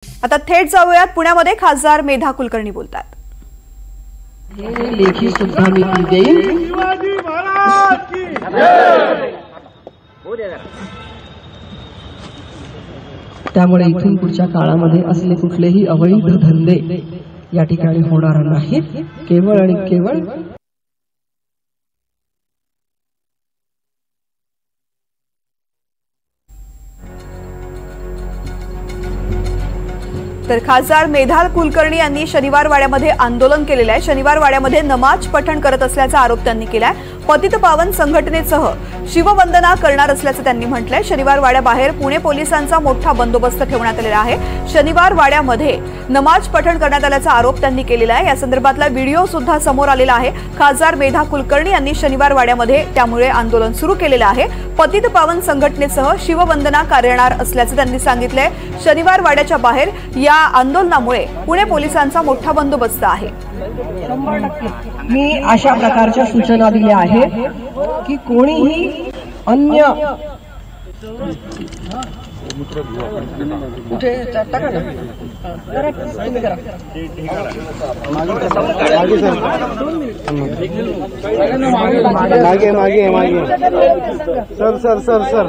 आता थेट जाऊयात पुण्यामध्ये खासदार मेधा कुलकर्णी बोलतात। लेखी सुद्धा मी देईन। शिवाजी महाराज की जय। त्यामुळे इथून पुढच्या काळामध्ये असले कुठलेही अवैध धंदे या ठिकाणी होणार नाहीत। केवळ आणि केवळ तर खासदार मेधा कुलकर्णी यांनी शनिवार वाड्यामध्ये आंदोलन केलेलं आहे। शनिवार वाड्यामध्ये नमाज पठण करत असल्याचा आरोप त्यांनी केलाय। पतित पावन संघटनेसह शिववंदना करणार असल्याचं त्यांनी म्हटलंय। शनिवार वाड्याबाहेर पुणे पोलिसांचा मोठा बंदोबस्त ठेवण्यात आलेला आहे। शनिवार वाड्यामध्ये नमाज पठण करण्यात आल्याचा आरोप त्यांनी केलेला आहे। या संदर्भातला व्हिडिओ सुद्धा समोर आलेला आहे। खासदार मेधा कुलकर्णी यांनी शनिवार वाड्यामध्ये त्यामुळे आंदोलन सुरू केलेलं आहे। पतित पावन संघटनेसह शिववंदना करणार असल्याचं त्यांनी सांगितलंय। शनिवार वाड्याच्या बाहेर या आंदोलनामुळे पुणे पोलिसांचा मोठा बंदोबस्त आहे। 100% मी अशा प्रकारच्या सूचना दिल्या आहेत की कोणीही अन्य कुठे टाका ना करा तुम्ही करा मागे मागे मागे सर सर सर सर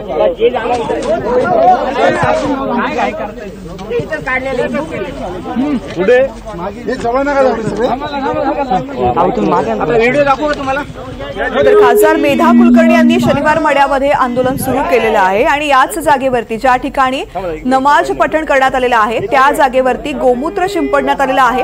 पुढे हे जवळ नका व्हिडिओ दाखवू तुम्हाला। तर खासदार मेधा कुलकर्णी यांनी शनिवार वाड्यामध्ये आंदोलन सुरू केलेलं आहे आणि याच जागेवरती ज्या ठिकाणी नमाज पठण करण्यात आलेलं आहे त्या जागेवरती गोमूत्र शिंपडण्यात आलेलं आहे।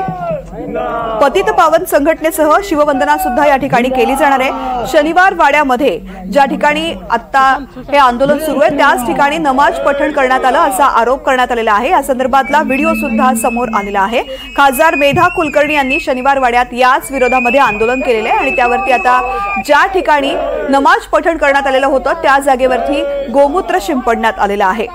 पतित पावन संघटनेसह शिववंदना सुद्धा या ठिकाणी केली जाणार आहे। शनिवार वाड्यामध्ये ज्या ठिकाणी आता हे आंदोलन सुरू आहे त्याच ठिकाणी नमाज पठण करण्यात आलं असा आरोप करण्यात आलेला आहे। या संदर्भातला व्हिडिओ सुद्धा समोर आलेला आहे। खासदार मेधा कुलकर्णी यांनी शनिवार वाड्यात याच विरोधामध्ये आंदोलन केलेलं आहे आणि त्यावरती आता ज्या ठिकाणी नमाज पठण करण्यात आलेलं होतं त्या जागेवरती गोमूत्र शिंपडण्यात आलेलं आहे।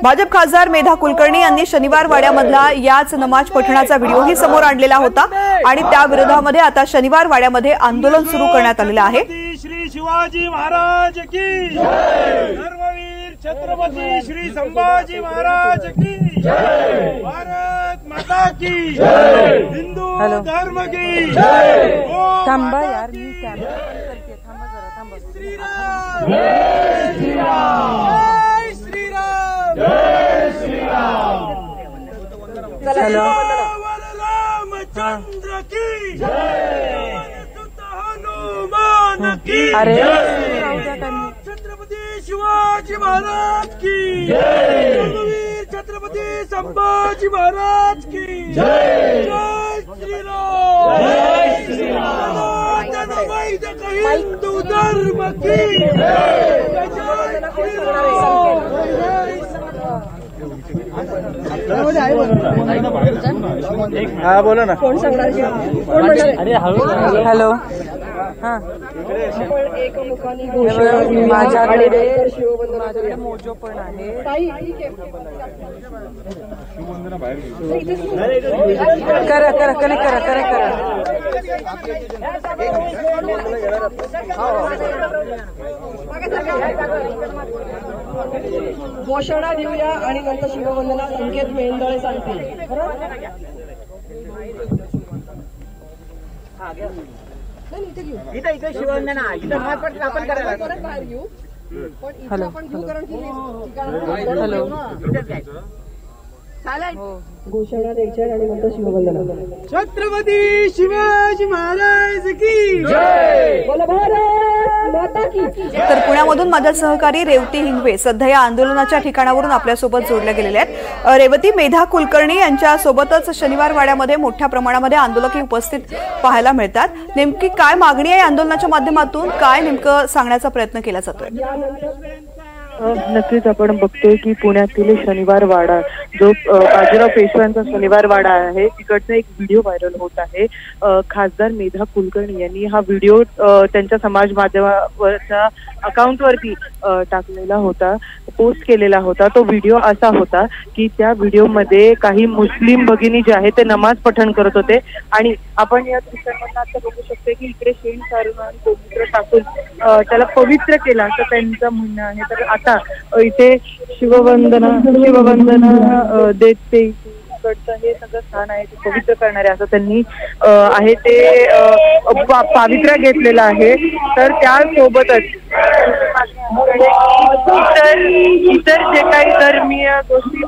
भाजप खासदार मेधा कुलकर्णी यांनी शनिवार वाड्यामधला याच नमाज पठणाचा व्हिडिओही समोर आणलेला होता आणि त्या विरोधामध्ये आता शनिवार वाड्यामध्ये आंदोलन सुरू करण्यात आलेलं आहे। श्री शिवाजी महाराज की जय। धर्मवीर छत्रपती श्री संभाजी महाराज की जय। भारत माता की जय। हिंदू धर्म की जय। थांबा यार मी कॅमेरा करते थांबा जरा थांबा। श्रीराम जय श्रीराम जय श्रीराम जय श्रीराम। चलो रामचंद्र की जय। हनुमान की अरे जय। छत्रपती शिवाजी महाराज की जय। धर्मवीर छत्रपती संभाजी महाराज की जय। जय श्रीराम जय श्रीराम। सनातन वैदिक हिंदू धर्म की जय। जय हा बोला ना। कोण हॅलो हां माझ्याकडे मोजो पण आहे। करा करा कनेक्ट करा कनेक्ट करा। घोषणा देऊया आणि नंतर शिववंदना संकेत मेंदळे सांगतील। इथे शिववंदना इथे आपण करायला हॅलो हॅलो घोषणा द्यायच्या आणि नंतर शिववंदना। छत्रपती शिवाजी महाराज की जय। बोला भारत माता की। तर पुण्यामधून माझा सहकारी रेवती हिंगवे सध्या या आंदोलनाच्या ठिकाणावरून आपल्यासोबत जोडल्या गेलेले आहेत। रेवती, मेधा कुलकर्णी यांच्या सोबतच शनिवार वाड्यामध्ये मोठ्या प्रमाणामध्ये आंदोलक उपस्थित पाहायला मिळतात। नेमकी काय मागणी आहे आंदोलनाच्या माध्यमातून, काय नेमकं सांगण्याचा प्रयत्न केला जातोय? नक्कीच आपण बघतोय की पुण्यातील शनिवार वाडा जो बाजीराव पेशव्यांचा शनिवार वाडा आहे तिकडचा एक व्हिडिओ व्हायरल होत आहे। खासदार मेधा कुलकर्णी यांनी हा व्हिडिओ त्यांच्या समाज माध्यमावरच्या अकाउंटवरती टाकलेला होता, पोस्ट केलेला होता। तो व्हिडिओ असा होता की त्या व्हिडिओमध्ये काही मुस्लिम भगिनी जे आहेत ते नमाज पठण करत होते आणि आपण या दृश्यांमध्ये आता बघू शकतो की इकडे शेण सारून आणि गोमूत्र टाकून त्याला पवित्र केला असं त्यांचं म्हणणं आहे। तर आता आता इथे शिववंदना देत ते इकडचं हे सगळं स्थान आहे ते पवित्र करणारे असं त्यांनी आहे ते पावित्र्य घेतलेलं आहे. तर त्यासोबतच इतर जे काही धर्मीय गोष्टी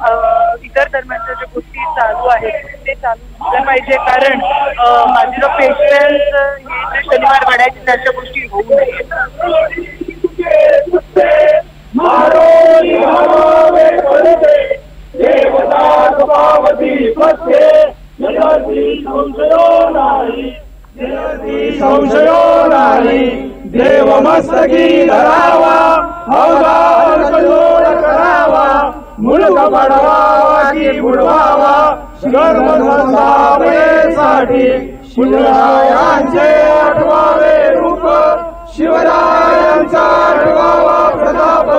इतर धर्मांच्या ज्या गोष्टी चालू आहेत ते चालू झाल्या पाहिजे, कारण बाजीराव पेशव्यांचं हे जे शनिवार वाड्याची त्याच्या गोष्टी होऊ नये. संशयो नाही देव मस्तकी धरावा, अवघा करावा, मुलगा पडवावा की बुडवावा, कर्मसाठी शिवरायांचे आठवावे रूप, शिवरायांचा आठवावा प्रताप,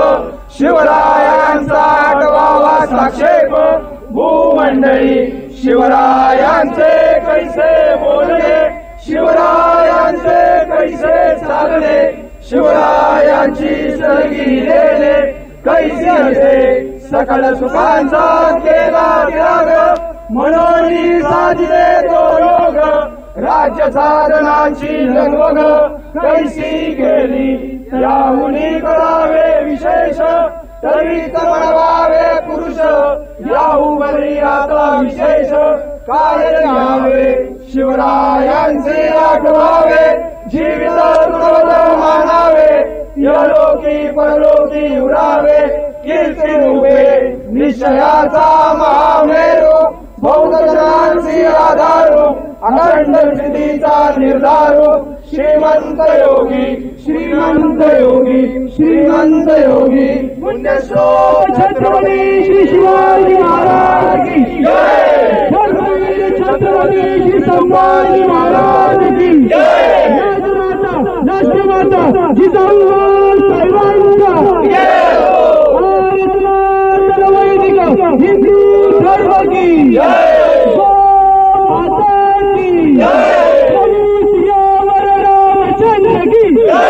शिवरायांचा आठवावा साक्षेप, भूमंडळी शिवरायांचे कैसे बोलणे, शिवरायांचे कैसे चालणे, शिवरायांची सलगी देणे कैसी असे, सकल सुखांचा केला त्याग, म्हणून साधले तो योग, राज्य साधनाची लगबग कैसी केली, याहुनी करावे विशेष, तरीच बनवावे पुरुष, याहूवरी आता विशेष काय घ्यावे, शिवरायांचे आठवावे, जीवित तुरवत मानावे, यलोकी परलोकी उरावे, कीर्ती रूपे निश्चयाचा महामेरू, बौद्ध जनांची आधारू, अखंड सिद्धीचा निर्धारू, श्रीमंत योगी श्रीमंत योगी श्रीमंत योगी, पुण्यश्लोक छत्रपती श्री शिवाजी महाराज की जय, छत्रपती श्री संभाजी महाराज की जय, राष्ट्रमाता जिजाऊ साहेबांचा वैदिक हिंदू धर्म की जय, माता की जय, रामचंद्र की जय.